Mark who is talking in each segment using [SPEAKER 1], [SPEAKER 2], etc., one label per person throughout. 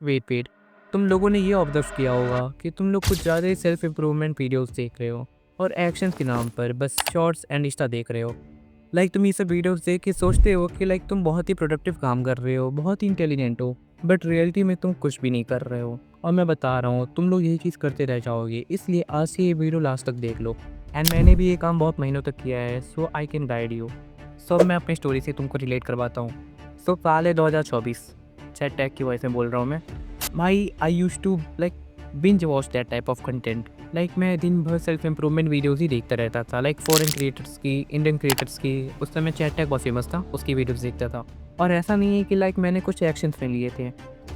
[SPEAKER 1] Wait तुम लोगों ने ये ऑब्जर्व किया होगा कि तुम लोग कुछ ज़्यादा ही सेल्फ इम्प्रूवमेंट वीडियोस देख रहे हो और एक्शंस के नाम पर बस शॉर्ट्स एंड इंस्टा देख रहे हो। तुम ये सब वीडियोस देख के सोचते हो कि तुम बहुत ही प्रोडक्टिव काम कर रहे हो, बहुत ही इंटेलिजेंट हो, बट रियलिटी में तुम कुछ भी नहीं कर रहे हो। और मैं बता रहा हूँ तुम लोग यही चीज़ करते रह जाओगे, इसलिए आज से ये वीडियो लास्ट तक देख लो। एंड मैंने भी ये काम बहुत महीनों तक किया है, सो आई कैन गाइड यू। सो अब मैं अपनी स्टोरी से तुमको रिलेट करवाता हूँ। सो साल है 2024, चैट टैग की वजह से बोल रहा हूँ मैं। भाई I use to binge watch that type of content. मैं दिन भर सेल्फ इम्प्रूवमेंट वीडियोज़ ही देखता रहता था, फॉरेन क्रिएटर्स की, इंडियन क्रिएटर्स की। उस समय चैट टैग बहुत फेमस था, उसकी वीडियोज़ देखता था। और ऐसा नहीं है कि मैंने कुछ एक्शंस में लिए थे,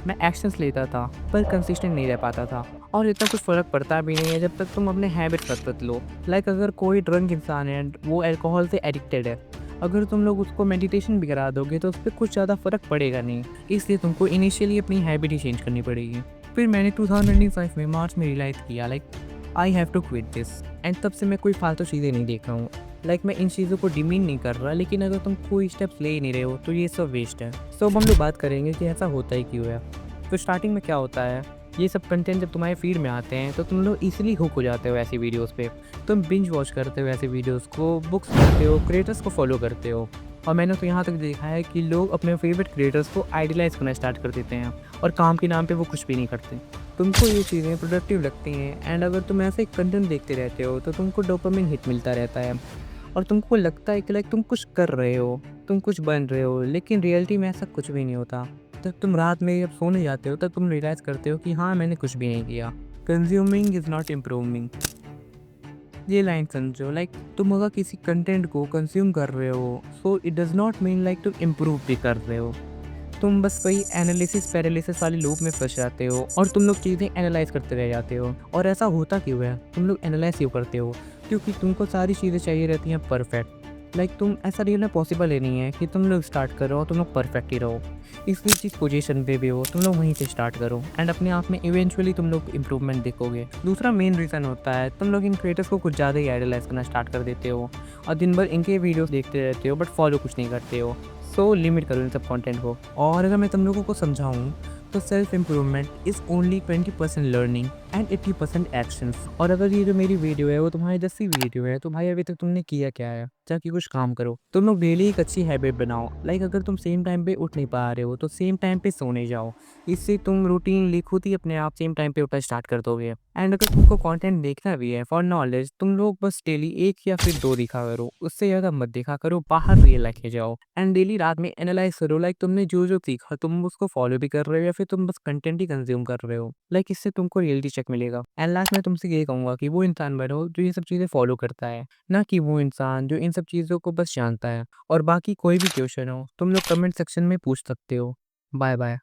[SPEAKER 1] मैं एक्शंस लेता था पर कंसिस्टेंट नहीं रह पाता था। और इतना कुछ फ़र्क पड़ता भी नहीं है जब तक तुम अपने हैबिट्स मत बदलो। अगर कोई ड्रंक इंसान है, वो अल्कोहल से एडिक्टेड है, अगर तुम लोग उसको मेडिटेशन भी करा दोगे तो उस पर कुछ ज़्यादा फ़र्क पड़ेगा नहीं। इसलिए तुमको इनिशियली अपनी हैबिट ही चेंज करनी पड़ेगी। फिर मैंने 2025 में मार्च में रियलाइज़ किया I have to quit this. And तब से मैं कोई फालतू चीज़ें नहीं देख रहा हूँ। मैं इन चीज़ों को डिमीन नहीं कर रहा, लेकिन अगर तुम कोई स्टेप्स ले ही नहीं रहे हो तो ये सब वेस्ट है। सो अब हम लोग बात करेंगे कि ऐसा होता ही क्यों है। तो स्टार्टिंग में क्या होता है, ये सब कंटेंट जब तुम्हारे फीड में आते हैं तो तुम लोग इजीली हुक हो जाते हो ऐसी वीडियोस पे। तुम बिंज वॉच करते हो ऐसी वीडियोस को, बुक्स पढ़ते हो, क्रिएटर्स को फॉलो करते हो। और मैंने तो यहाँ तक देखा है कि लोग अपने फेवरेट क्रिएटर्स को आइडलाइज करना स्टार्ट कर देते हैं और काम के नाम पे वो कुछ भी नहीं करते। तुमको ये चीज़ें प्रोडक्टिव लगती हैं, एंड अगर तुम ऐसे कंटेंट देखते रहते हो तो तुमको डोपामिन हिट मिलता रहता है और तुमको लगता है कि तुम कुछ कर रहे हो, तुम कुछ बन रहे हो, लेकिन रियलिटी में ऐसा कुछ भी नहीं होता। तब तुम रात में जब सोने जाते हो तब तुम रियलाइज़ करते हो कि हाँ, मैंने कुछ भी नहीं किया। Consuming is not improving. ये लाइन समझो, तुम अगर किसी कंटेंट को कंज्यूम कर रहे हो, so it does not mean तुम इम्प्रूव भी कर रहे हो। तुम बस वही एनालिसिस पैरालिसिस वाले लूप में फंस जाते हो और तुम लोग चीज़ें एनालाइज करते रह जाते हो। और ऐसा होता क्यों है, तुम लोग एनालाइज क्यों करते हो? क्योंकि तुमको सारी चीज़ें चाहिए रहती हैं परफेक्ट। तुम ऐसा रियल में पॉसिबल ही नहीं है कि तुम लोग स्टार्ट करो और तुम लोग परफेक्ट ही रहो। इसलिए जिस पोजीशन पे भी हो तुम लोग वहीं से स्टार्ट करो, एंड अपने आप में इवेंचुअली तुम लोग इंप्रूवमेंट देखोगे। दूसरा मेन रीज़न होता है, तुम लोग इन क्रिएटर्स को कुछ ज़्यादा ही आइडलाइज करना स्टार्ट कर देते हो और दिन भर इनके वीडियोस देखते रहते हो बट फॉलो कुछ नहीं करते हो। सो लिमिट करो इन सब कंटेंट को। और अगर मैं तुम लोगों को समझाऊँ तो self improvement is only 20% learning and 80% actions. और अगर ये जो मेरी वीडियो है वो तुम्हारी जैसी वीडियो है तो भाई अभी तक तुमने किया क्या है? जाके कुछ काम करो। तुम लोग डेली एक अच्छी हैबिट बनाओ। अगर तुम सेम टाइम पे उठ नहीं पा रहे हो तो सेम टाइम पे सोने जाओ। इससे तुम रूटीनली खुद ही अपने आप सेम टाइम पे उठना स्टार्ट कर दोगे। एंड अगर तुमको कंटेंट देखना भी है फॉर नॉलेज, तुम लोग बस डेली 1 या फिर 2 देखा करो, उससे ज़्यादा मत देखा करो। बाहर रियल लाइफ में जाओ एंड डेली रात में एनालाइज करो तुमने जो-जो सीखा तुम उसको फॉलो भी कर रहे हो या फिर तुम बस कंटेंट ही कंज़्यूम कर रहे हो। इससे तुमको रियलिटी चेक मिलेगा। एंड लास्ट में तुमसे ये कहूँगा कि वो इंसान बनो जो ये सब चीज़ें फॉलो करता है, ना कि वो इंसान जो इन सब चीज़ों को बस जानता है। और बाकी कोई भी क्वेश्चन हो तुम लोग कमेंट सेक्शन में पूछ सकते हो। Bye bye.